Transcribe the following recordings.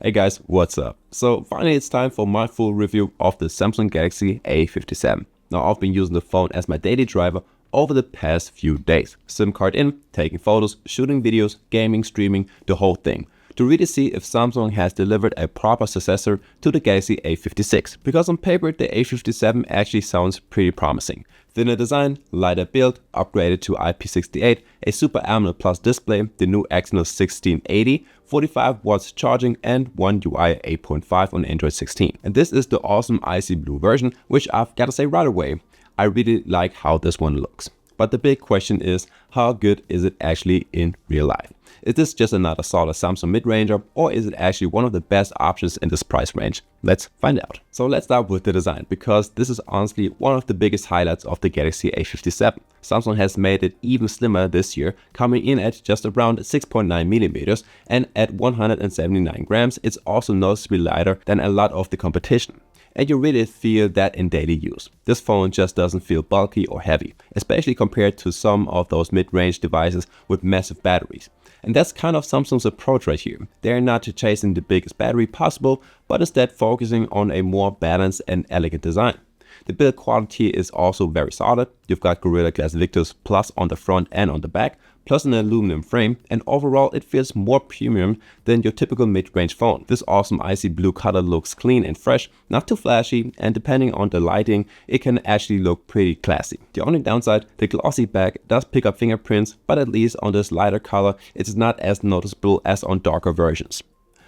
Hey guys, what's up? So finally it's time for my full review of the Samsung Galaxy A57. Now I've been using the phone as my daily driver over the past few days. SIM card in, taking photos, shooting videos, gaming, streaming, the whole thing. To really see if Samsung has delivered a proper successor to the Galaxy A56. Because on paper the A57 actually sounds pretty promising. Thinner design, lighter build, upgraded to IP68, a Super AMOLED Plus display, the new Exynos 1680, 45 watts charging, and One UI 8.5 on Android 16. And this is the awesome icy blue version, which I've got to say right away, I really like how this one looks. But the big question is, how good is it actually in real life? Is this just another solid Samsung mid-ranger, or is it actually one of the best options in this price range? Let's find out. So let's start with the design, because this is honestly one of the biggest highlights of the Galaxy A57. Samsung has made it even slimmer this year, coming in at just around 6.9mm, and at 179 grams, it's also noticeably lighter than a lot of the competition. And you really feel that in daily use. This phone just doesn't feel bulky or heavy, especially compared to some of those mid-range devices with massive batteries. And that's kind of Samsung's approach right here. They're not chasing the biggest battery possible, but instead focusing on a more balanced and elegant design. The build quality is also very solid. You've got Gorilla Glass Victus Plus on the front and on the back, plus an aluminum frame, and overall it feels more premium than your typical mid-range phone. This awesome icy blue color looks clean and fresh, not too flashy, and depending on the lighting, it can actually look pretty classy. The only downside, the glossy back does pick up fingerprints, but at least on this lighter color, it's not as noticeable as on darker versions.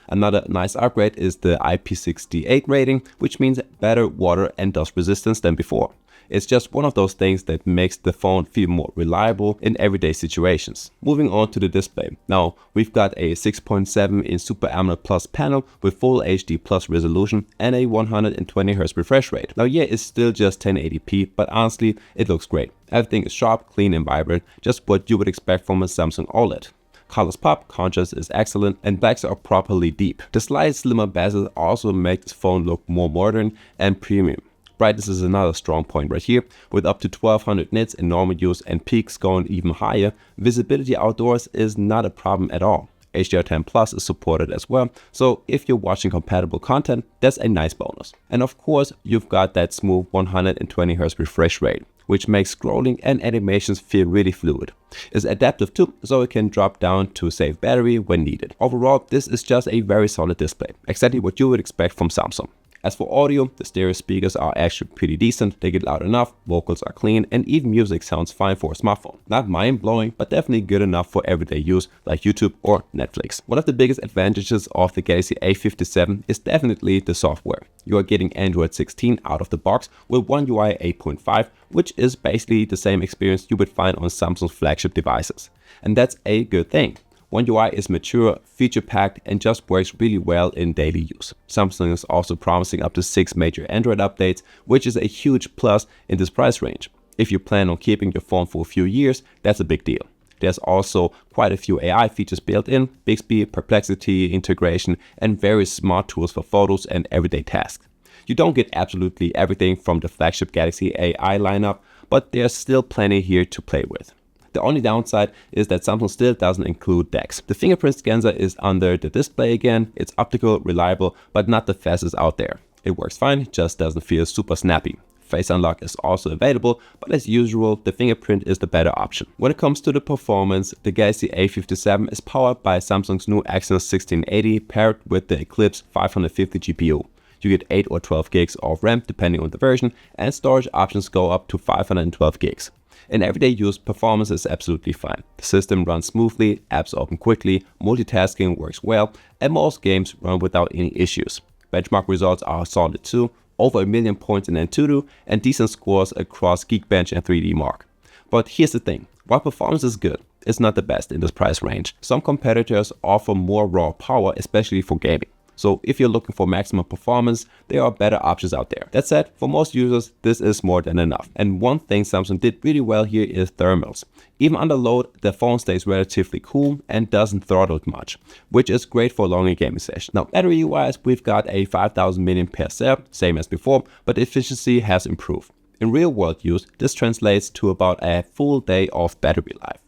Another nice upgrade is the IP68 rating, which means better water and dust resistance than before. It's just one of those things that makes the phone feel more reliable in everyday situations. Moving on to the display. Now, we've got a 6.7-inch Super AMOLED Plus panel with full HD Plus resolution and a 120Hz refresh rate. Now yeah, it's still just 1080p, but honestly, it looks great. Everything is sharp, clean and vibrant, just what you would expect from a Samsung OLED. Colors pop, contrast is excellent, and blacks are properly deep. The slight slimmer bezel also makes this phone look more modern and premium. Brightness is another strong point right here. With up to 1200 nits in normal use and peaks going even higher, visibility outdoors is not a problem at all. HDR10 Plus is supported as well, so if you're watching compatible content, that's a nice bonus. And of course, you've got that smooth 120Hz refresh rate, which makes scrolling and animations feel really fluid. It's adaptive too, so it can drop down to save battery when needed. Overall, this is just a very solid display, exactly what you would expect from Samsung. As for audio, the stereo speakers are actually pretty decent, they get loud enough, vocals are clean, and even music sounds fine for a smartphone. Not mind-blowing, but definitely good enough for everyday use like YouTube or Netflix. One of the biggest advantages of the Galaxy A57 is definitely the software. You are getting Android 16 out of the box with One UI 8.5, which is basically the same experience you would find on Samsung's flagship devices. And that's a good thing. One UI is mature, feature-packed, and just works really well in daily use. Samsung is also promising up to 6 major Android updates, which is a huge plus in this price range. If you plan on keeping your phone for a few years, that's a big deal. There's also quite a few AI features built in, Bixby, Perplexity integration, and various smart tools for photos and everyday tasks. You don't get absolutely everything from the flagship Galaxy AI lineup, but there's still plenty here to play with. The only downside is that Samsung still doesn't include DeX. The fingerprint scanner is under the display again. It's optical, reliable, but not the fastest out there. It works fine, just doesn't feel super snappy. Face unlock is also available, but as usual, the fingerprint is the better option. When it comes to the performance, the Galaxy A57 is powered by Samsung's new Exynos 1680 paired with the Eclipse 550 GPU. You get 8 or 12 gigs of RAM depending on the version, and storage options go up to 512 gigs. In everyday use, performance is absolutely fine. The system runs smoothly, apps open quickly, multitasking works well, and most games run without any issues. Benchmark results are solid too, over 1 million points in Antutu, and decent scores across Geekbench and 3D Mark. But here's the thing, while performance is good, it's not the best in this price range. Some competitors offer more raw power, especially for gaming. So if you're looking for maximum performance, there are better options out there. That said, for most users, this is more than enough. And one thing Samsung did really well here is thermals. Even under load, the phone stays relatively cool and doesn't throttle much, which is great for a longer gaming session. Now, battery-wise, we've got a 5000 mAh cell, same as before, but efficiency has improved. In real-world use, this translates to about a full day of battery life.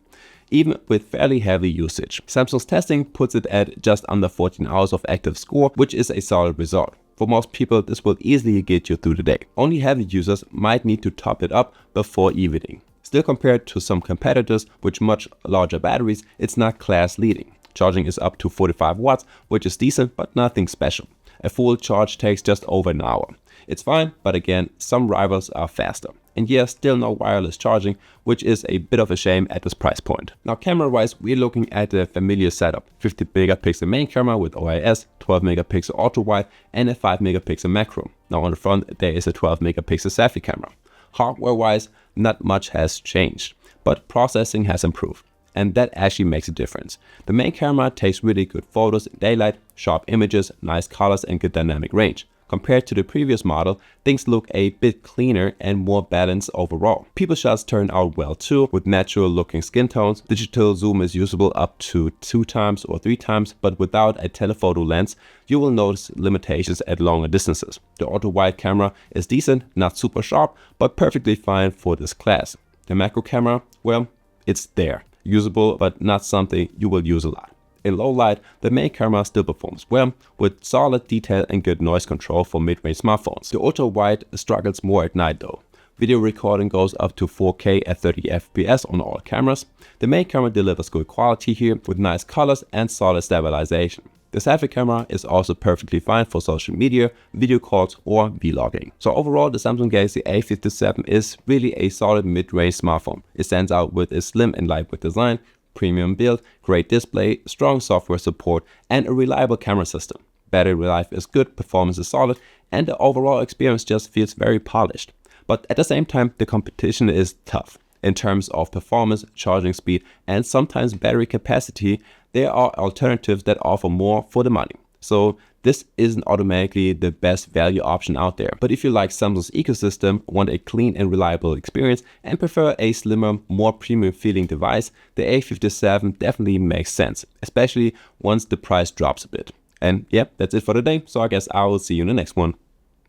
even with fairly heavy usage. Samsung's testing puts it at just under 14 hours of active score, which is a solid result. For most people, this will easily get you through the day. Only heavy users might need to top it up before evening. Still, compared to some competitors with much larger batteries, it's not class leading. Charging is up to 45 watts, which is decent but nothing special. A full charge takes just over an hour. It's fine, but again, some rivals are faster. And yeah, still no wireless charging, which is a bit of a shame at this price point. Now, camera-wise, we're looking at the familiar setup. 50 megapixel main camera with OIS, 12 megapixel ultra-wide, and a 5 megapixel macro. Now on the front, there is a 12 megapixel selfie camera. Hardware-wise, not much has changed, but processing has improved. And that actually makes a difference. The main camera takes really good photos in daylight, sharp images, nice colors, and good dynamic range. Compared to the previous model, things look a bit cleaner and more balanced overall. People shots turn out well too, with natural looking skin tones. Digital zoom is usable up to 2 times or 3 times, but without a telephoto lens, you will notice limitations at longer distances. The ultra-wide camera is decent, not super sharp, but perfectly fine for this class. The macro camera, well, it's there. Usable, but not something you will use a lot. In low light, the main camera still performs well, with solid detail and good noise control for mid-range smartphones. The ultra-wide struggles more at night though. Video recording goes up to 4K at 30 FPS on all cameras. The main camera delivers good quality here with nice colors and solid stabilization. The selfie camera is also perfectly fine for social media, video calls, or vlogging. So overall, the Samsung Galaxy A57 is really a solid mid-range smartphone. It stands out with its slim and lightweight design, premium build, great display, strong software support, and a reliable camera system. Battery life is good, performance is solid, and the overall experience just feels very polished. But at the same time, the competition is tough. In terms of performance, charging speed, and sometimes battery capacity, there are alternatives that offer more for the money. So this isn't automatically the best value option out there. But if you like Samsung's ecosystem, want a clean and reliable experience, and prefer a slimmer, more premium feeling device, the A57 definitely makes sense, especially once the price drops a bit. And yep, that's it for today. So I guess I will see you in the next one.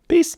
Peace.